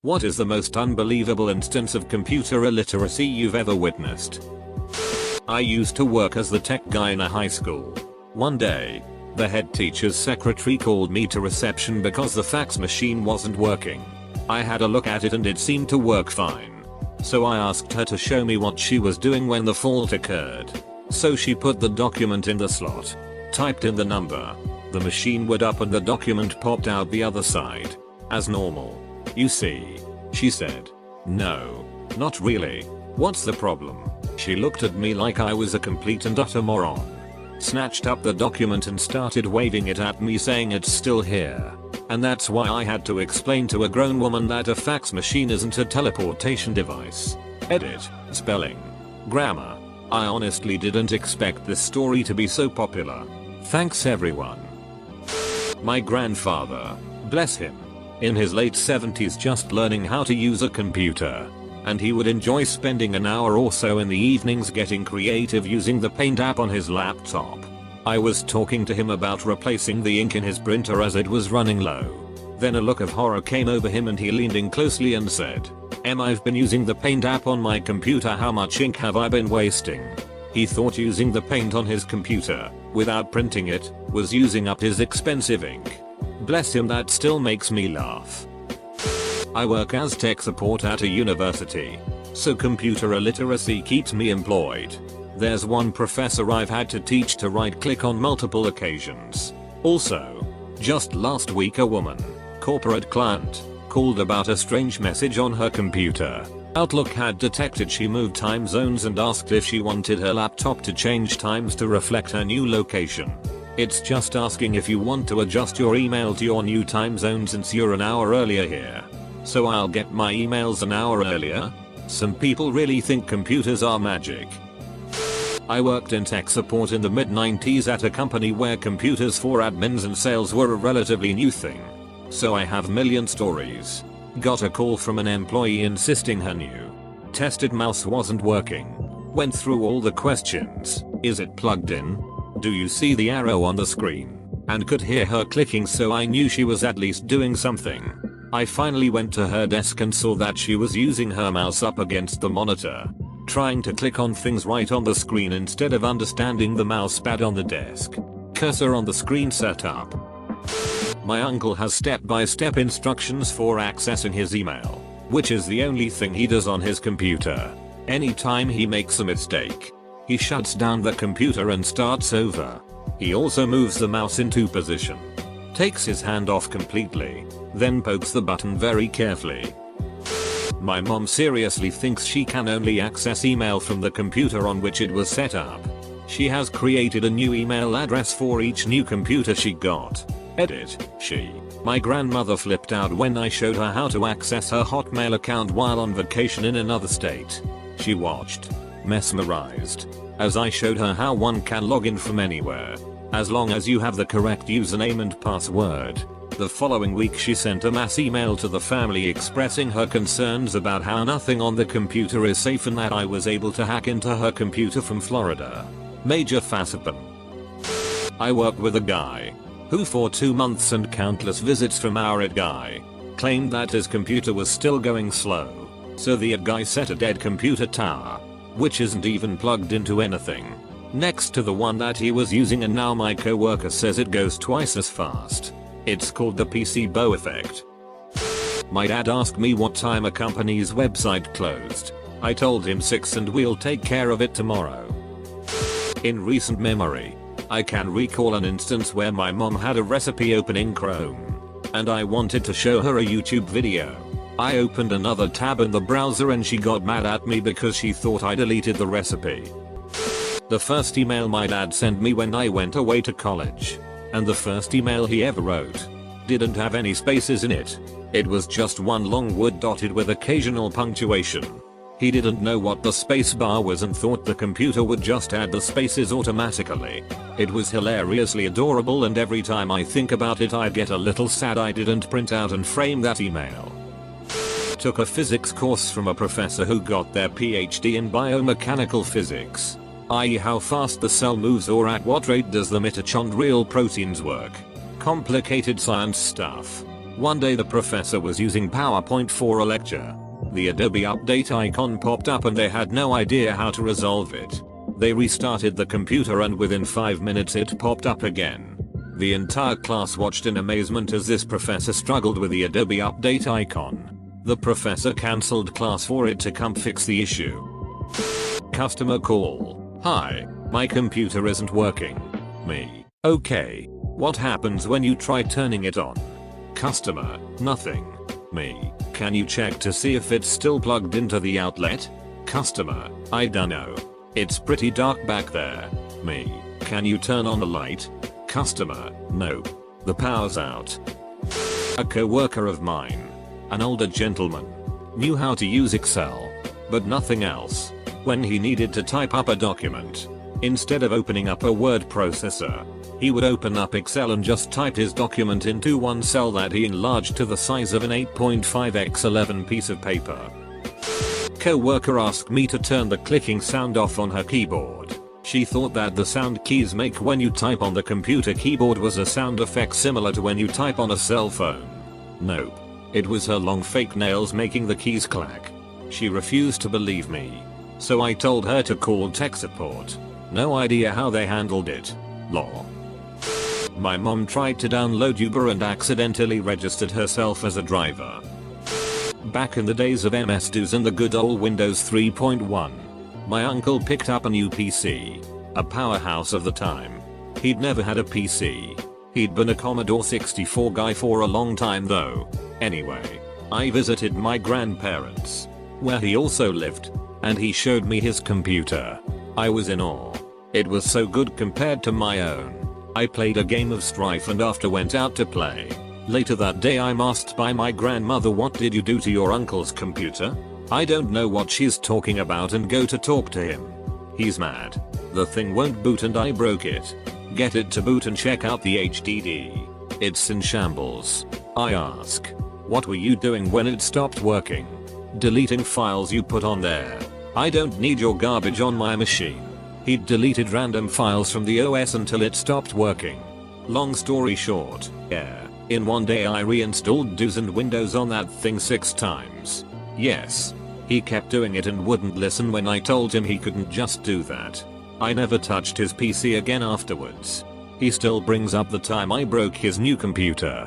What is the most unbelievable instance of computer illiteracy you've ever witnessed? I used to work as the tech guy in a high school. One day, the head teacher's secretary called me to reception because the fax machine wasn't working. I had a look at it and it seemed to work fine. So I asked her to show me what she was doing when the fault occurred. So she put the document in the slot, typed in the number. The machine would up and the document popped out the other side. As normal. You see, she said. No, not really. What's the problem? She looked at me like I was a complete and utter moron. Snatched up the document and started waving it at me saying it's still here. And that's why I had to explain to a grown woman that a fax machine isn't a teleportation device. Edit, spelling, grammar. I honestly didn't expect this story to be so popular. Thanks everyone. My grandfather, bless him, in his late 70s just learning how to use a computer. And he would enjoy spending an hour or so in the evenings getting creative using the Paint app on his laptop. I was talking to him about replacing the ink in his printer as it was running low. Then a look of horror came over him and he leaned in closely and said, I've been using the Paint app on my computer, how much ink have I been wasting? He thought using the Paint on his computer, without printing it, was using up his expensive ink. Bless him, that still makes me laugh. I work as tech support at a university, so computer illiteracy keeps me employed. There's one professor I've had to teach to right click on multiple occasions. Also, just last week a woman, corporate client, called about a strange message on her computer. Outlook had detected she moved time zones and asked if she wanted her laptop to change times to reflect her new location. It's just asking if you want to adjust your email to your new time zone since you're an hour earlier here. So I'll get my emails an hour earlier? Some people really think computers are magic. I worked in tech support in the mid-90s at a company where computers for admins and sales were a relatively new thing. So I have million stories. Got a call from an employee insisting her new tested mouse wasn't working. Went through all the questions. Is it plugged in? Do you see the arrow on the screen? And could hear her clicking, so I knew she was at least doing something. I finally went to her desk and saw that she was using her mouse up against the monitor, trying to click on things right on the screen instead of understanding the mousepad on the desk. Cursor on the screen set up. My uncle has step-by-step instructions for accessing his email, which is the only thing he does on his computer. Anytime he makes a mistake, he shuts down the computer and starts over. He also moves the mouse into position, takes his hand off completely, then pokes the button very carefully. My mom seriously thinks she can only access email from the computer on which it was set up. She has created a new email address for each new computer she got. Edit, My grandmother flipped out when I showed her how to access her Hotmail account while on vacation in another state. She watched, mesmerized, as I showed her how one can log in from anywhere, as long as you have the correct username and password. The following week she sent a mass email to the family expressing her concerns about how nothing on the computer is safe and that I was able to hack into her computer from Florida. Major facepalm. I work with a guy who for 2 months and countless visits from our IT guy claimed that his computer was still going slow. So the IT guy set a dead computer tower, which isn't even plugged into anything, next to the one that he was using, and now my coworker says it goes twice as fast. It's called the placebo effect. My dad asked me what time a company's website closed. I told him 6 and we'll take care of it tomorrow. In recent memory, I can recall an instance where my mom had a recipe open in Chrome, and I wanted to show her a YouTube video. I opened another tab in the browser and she got mad at me because she thought I deleted the recipe. The first email my dad sent me when I went away to college, and the first email he ever wrote, didn't have any spaces in it. It was just one long word dotted with occasional punctuation. He didn't know what the space bar was and thought the computer would just add the spaces automatically. It was hilariously adorable, and every time I think about it I get a little sad I didn't print out and frame that email. Took a physics course from a professor who got their PhD in biomechanical physics, i.e. how fast the cell moves or at what rate does the mitochondrial proteins work. Complicated science stuff. One day the professor was using PowerPoint for a lecture. The Adobe update icon popped up and they had no idea how to resolve it. They restarted the computer and within 5 minutes it popped up again. The entire class watched in amazement as this professor struggled with the Adobe update icon. The professor cancelled class for it to come fix the issue. Customer call. Hi, my computer isn't working. Me. Okay. What happens when you try turning it on? Customer. Nothing. Me. Can you check to see if it's still plugged into the outlet? Customer. I dunno. It's pretty dark back there. Me. Can you turn on the light? Customer. Nope. The power's out. A coworker of mine, an older gentleman, knew how to use Excel, but nothing else. When he needed to type up a document, instead of opening up a word processor, he would open up Excel and just type his document into one cell that he enlarged to the size of an 8.5x11 piece of paper. Coworker asked me to turn the clicking sound off on her keyboard. She thought that the sound keys make when you type on the computer keyboard was a sound effect similar to when you type on a cell phone. Nope. It was her long fake nails making the keys clack. She refused to believe me. So I told her to call tech support. No idea how they handled it. Lol. My mom tried to download Uber and accidentally registered herself as a driver. Back in the days of MS-DOS and the good old Windows 3.1, my uncle picked up a new PC. A powerhouse of the time. He'd never had a PC. He'd been a Commodore 64 guy for a long time though. Anyway, I visited my grandparents, where he also lived, and he showed me his computer. I was in awe. It was so good compared to my own. I played a game of Strife and after went out to play. Later that day I'm asked by my grandmother, what did you do to your uncle's computer? I don't know what she's talking about and go to talk to him. He's mad. The thing won't boot and I broke it. Get it to boot and check out the HDD. It's in shambles. I ask, what were you doing when it stopped working? Deleting files you put on there. I don't need your garbage on my machine. He'd deleted random files from the OS until it stopped working. Long story short, yeah, in one day I reinstalled DOS and Windows on that thing 6 times. Yes. He kept doing it and wouldn't listen when I told him he couldn't just do that. I never touched his PC again afterwards. He still brings up the time I broke his new computer.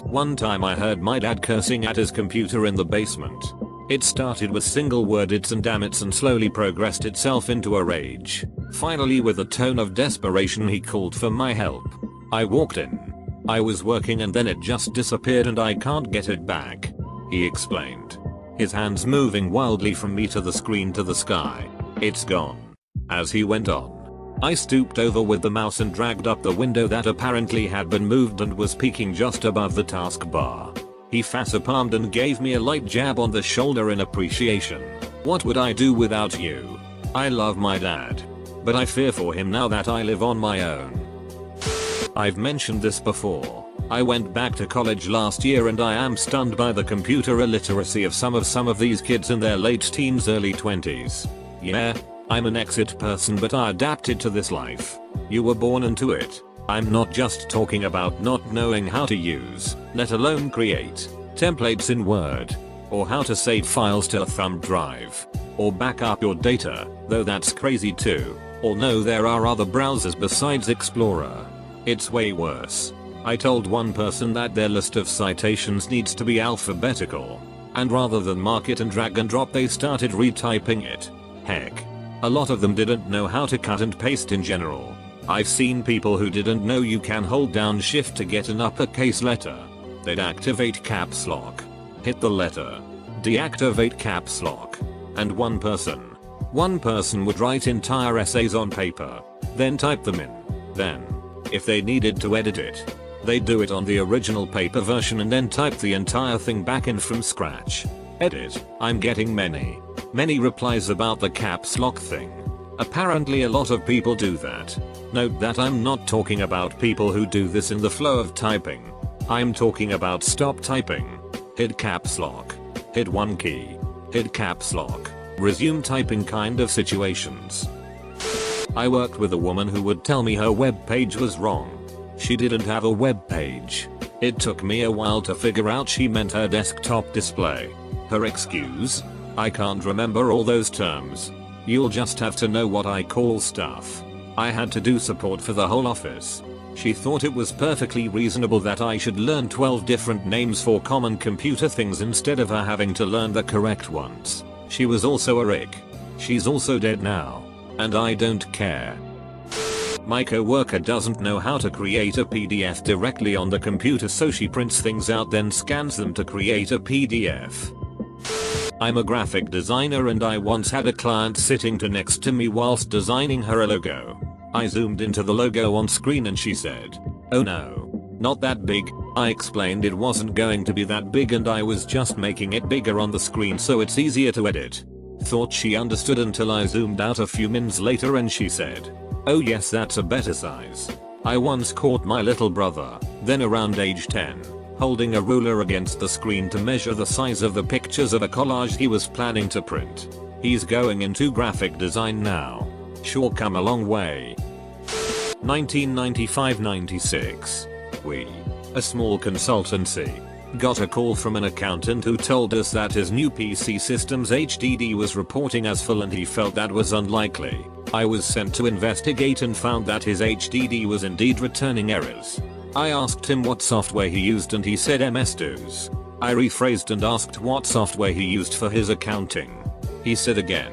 One time I heard my dad cursing at his computer in the basement. It started with single word its and damn its and slowly progressed itself into a rage. Finally, with a tone of desperation, he called for my help. I walked in. I was working and then it just disappeared and I can't get it back, he explained. His hands moving wildly from me to the screen to the sky. It's gone. As he went on, I stooped over with the mouse and dragged up the window that apparently had been moved and was peeking just above the taskbar. He facepalmed and gave me a light jab on the shoulder in appreciation. What would I do without you? I love my dad, but I fear for him now that I live on my own. I've mentioned this before. I went back to college last year and I am stunned by the computer illiteracy of some of these kids in their late teens, early 20s. Yeah, I'm an exit person but I adapted to this life. You were born into it. I'm not just talking about not knowing how to use, let alone create, templates in Word, or how to save files to a thumb drive, or back up your data, though that's crazy too. Or no, there are other browsers besides Explorer. It's way worse. I told one person that their list of citations needs to be alphabetical, and rather than mark it and drag and drop they started retyping it. Heck, a lot of them didn't know how to cut and paste in general. I've seen people who didn't know you can hold down shift to get an uppercase letter. They'd activate caps lock, hit the letter, deactivate caps lock, and one person would write entire essays on paper, then type them in. Then, if they needed to edit it, they'd do it on the original paper version and then type the entire thing back in from scratch. Edit. I'm getting many replies about the caps lock thing. Apparently a lot of people do that. Note that I'm not talking about people who do this in the flow of typing. I'm talking about stop typing, hit caps lock, hit one key, hit caps lock, resume typing kind of situations. I worked with a woman who would tell me her web page was wrong. She didn't have a web page. It took me a while to figure out she meant her desktop display. Her excuse? I can't remember all those terms. You'll just have to know what I call stuff. I had to do support for the whole office. She thought it was perfectly reasonable that I should learn 12 different names for common computer things instead of her having to learn the correct ones. She was also a rick. She's also dead now. And I don't care. My coworker doesn't know how to create a PDF directly on the computer, so she prints things out then scans them to create a PDF. I'm a graphic designer and I once had a client sitting next to me whilst designing her a logo. I zoomed into the logo on screen and she said, "Oh no, not that big." I explained it wasn't going to be that big and I was just making it bigger on the screen so it's easier to edit. Thought she understood until I zoomed out a few minutes later and she said, "Oh yes, that's a better size." I once caught my little brother, then around age 10, holding a ruler against the screen to measure the size of the pictures of a collage he was planning to print. He's going into graphic design now. Sure come a long way. 1995-96. We, a small consultancy, got a call from an accountant who told us that his new PC system's HDD was reporting as full and he felt that was unlikely. I was sent to investigate and found that his HDD was indeed returning errors. I asked him what software he used and he said MS-DOS. I rephrased and asked what software he used for his accounting. He said again,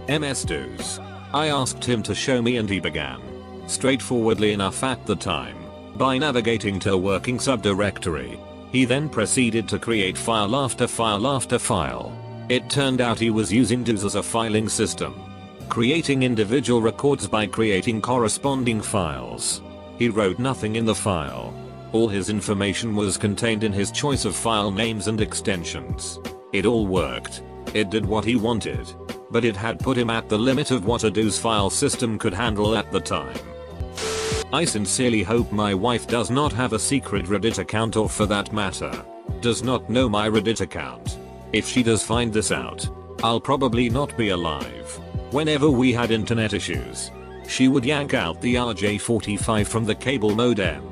MS-DOS. I asked him to show me and he began, straightforwardly enough at the time, by navigating to a working subdirectory. He then proceeded to create file after file after file. It turned out he was using DOS as a filing system, creating individual records by creating corresponding files. He wrote nothing in the file. All his information was contained in his choice of file names and extensions. It all worked. It did what he wanted. But it had put him at the limit of what a DOS file system could handle at the time. I sincerely hope my wife does not have a secret Reddit account or for that matter, does not know my Reddit account. If she does find this out, I'll probably not be alive. Whenever we had internet issues, she would yank out the RJ45 from the cable modem,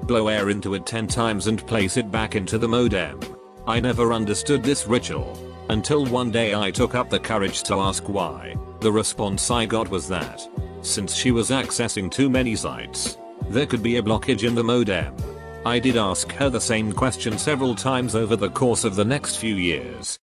blow air into it 10 times and place it back into the modem. I never understood this ritual, until one day I took up the courage to ask why. The response I got was that, since she was accessing too many sites, there could be a blockage in the modem. I did ask her the same question several times over the course of the next few years,